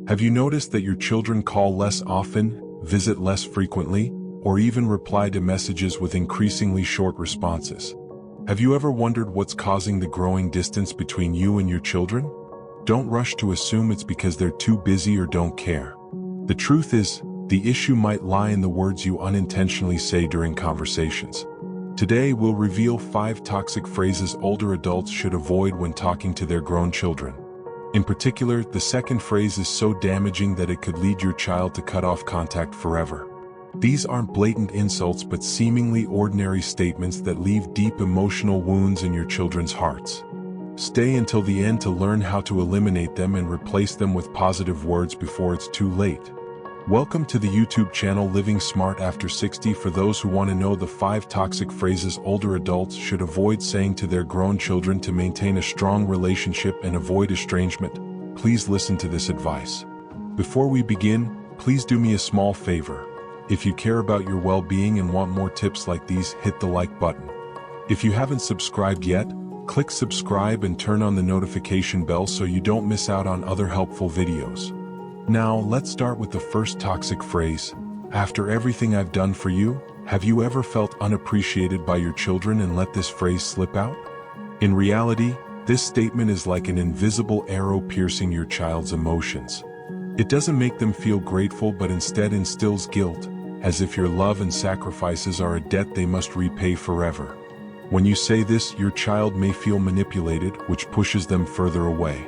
Have you noticed that your children call less often, visit less frequently, or even reply to messages with increasingly short responses? Have you ever wondered what's causing the growing distance between you and your children? Don't rush to assume it's because they're too busy or don't care. The truth is, the issue might lie in the words you unintentionally say during conversations. Today we'll reveal 5 toxic phrases older adults should avoid when talking to their grown children. In particular, the second phrase is so damaging that it could lead your child to cut off contact forever. These aren't blatant insults but seemingly ordinary statements that leave deep emotional wounds in your children's hearts. Stay until the end to learn how to eliminate them and replace them with positive words before it's too late. Welcome to the YouTube channel Living Smart After 60 for those who want to know the 5 toxic phrases older adults should avoid saying to their grown children to maintain a strong relationship and avoid estrangement. Please listen to this advice. Before we begin, please do me a small favor. If you care about your well-being and want more tips like these, hit the like button. If you haven't subscribed yet, click subscribe and turn on the notification bell so you don't miss out on other helpful videos. Now, let's start with the first toxic phrase. After everything I've done for you, have you ever felt unappreciated by your children and let this phrase slip out? In reality, this statement is like an invisible arrow piercing your child's emotions. It doesn't make them feel grateful but instead instills guilt, as if your love and sacrifices are a debt they must repay forever. When you say this, your child may feel manipulated, which pushes them further away.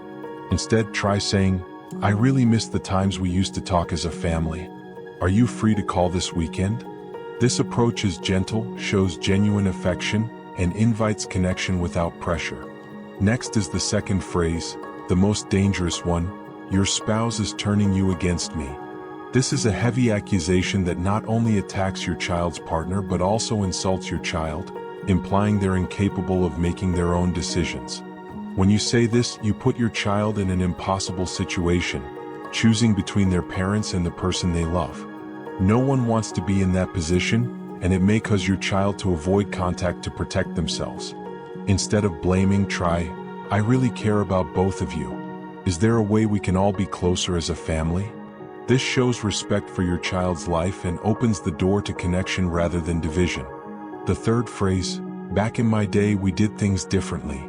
Instead, try saying, I really miss the times we used to talk as a family. Are you free to call this weekend? This approach is gentle, shows genuine affection, and invites connection without pressure. Next is the second phrase, the most dangerous one, your spouse is turning you against me. This is a heavy accusation that not only attacks your child's partner but also insults your child, implying they're incapable of making their own decisions. When you say this, you put your child in an impossible situation, choosing between their parents and the person they love. No one wants to be in that position, and it may cause your child to avoid contact to protect themselves. Instead of blaming, try, I really care about both of you. Is there a way we can all be closer as a family? This shows respect for your child's life and opens the door to connection rather than division. The third phrase, back in my day we did things differently.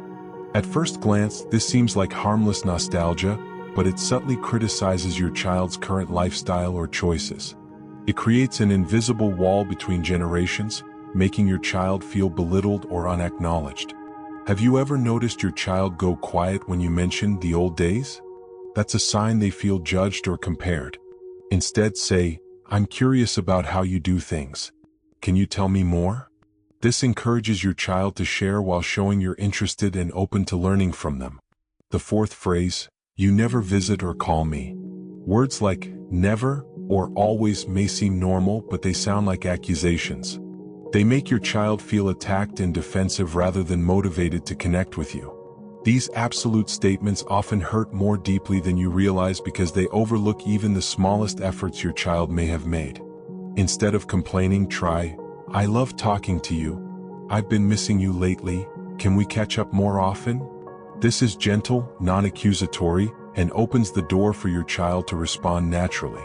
At first glance, this seems like harmless nostalgia, but it subtly criticizes your child's current lifestyle or choices. It creates an invisible wall between generations, making your child feel belittled or unacknowledged. Have you ever noticed your child go quiet when you mention the old days? That's a sign they feel judged or compared. Instead, say, I'm curious about how you do things. Can you tell me more? This encourages your child to share while showing you're interested and open to learning from them. The fourth phrase, you never visit or call me. Words like never or always may seem normal, but they sound like accusations. They make your child feel attacked and defensive rather than motivated to connect with you. These absolute statements often hurt more deeply than you realize because they overlook even the smallest efforts your child may have made. Instead of complaining, try, I love talking to you. I've been missing you lately. Can we catch up more often? This is gentle, non-accusatory, and opens the door for your child to respond naturally.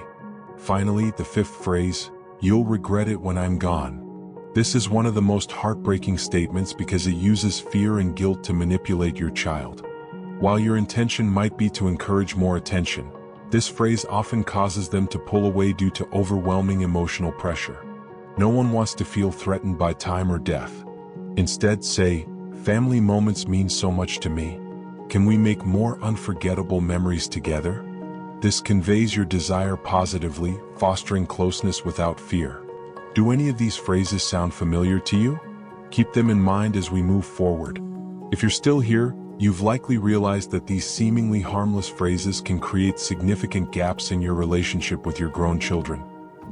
Finally, the fifth phrase, you'll regret it when I'm gone. This is one of the most heartbreaking statements because it uses fear and guilt to manipulate your child. While your intention might be to encourage more attention, this phrase often causes them to pull away due to overwhelming emotional pressure. No one wants to feel threatened by time or death. Instead, say, family moments mean so much to me. Can we make more unforgettable memories together? This conveys your desire positively, fostering closeness without fear. Do any of these phrases sound familiar to you? Keep them in mind as we move forward. If you're still here, you've likely realized that these seemingly harmless phrases can create significant gaps in your relationship with your grown children.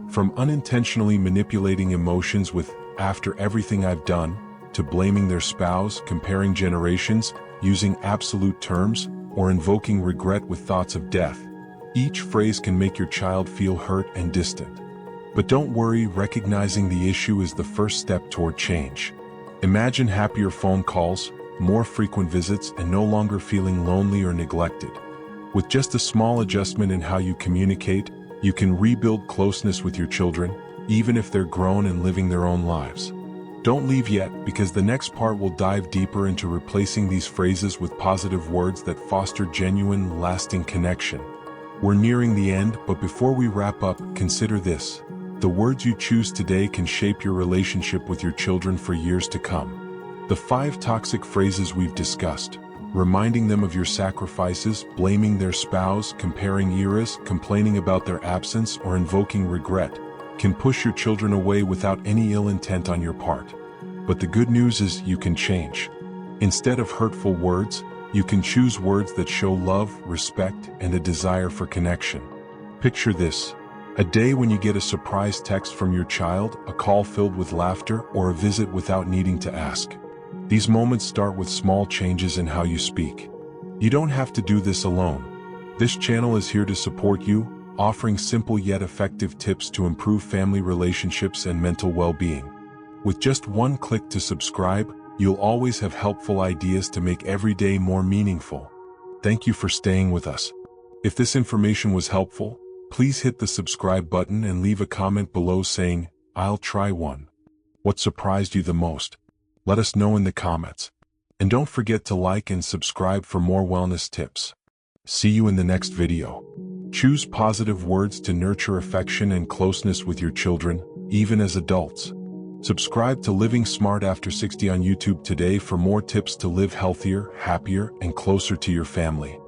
From unintentionally manipulating emotions with, after everything I've done, to blaming their spouse, comparing generations, using absolute terms, or invoking regret with thoughts of death. Each phrase can make your child feel hurt and distant. But don't worry, recognizing the issue is the first step toward change. Imagine happier phone calls, more frequent visits, and no longer feeling lonely or neglected. With just a small adjustment in how you communicate, you can rebuild closeness with your children, even if they're grown and living their own lives. Don't leave yet, because the next part will dive deeper into replacing these phrases with positive words that foster genuine, lasting connection. We're nearing the end, but before we wrap up, consider this. The words you choose today can shape your relationship with your children for years to come. The 5 toxic phrases we've discussed, reminding them of your sacrifices, blaming their spouse, comparing eras, complaining about their absence, or invoking regret, can push your children away without any ill intent on your part. But the good news is you can change. Instead of hurtful words, you can choose words that show love, respect, and a desire for connection. Picture this: a day when you get a surprise text from your child, a call filled with laughter, or a visit without needing to ask. These moments start with small changes in how you speak. You don't have to do this alone. This channel is here to support you, offering simple yet effective tips to improve family relationships and mental well-being. With just one click to subscribe, you'll always have helpful ideas to make every day more meaningful. Thank you for staying with us. If this information was helpful, please hit the subscribe button and leave a comment below saying, "I'll try one." What surprised you the most? Let us know in the comments. And don't forget to like and subscribe for more wellness tips. See you in the next video. Choose positive words to nurture affection and closeness with your children, even as adults. Subscribe to Living Smart After 60 on YouTube today for more tips to live healthier, happier, and closer to your family.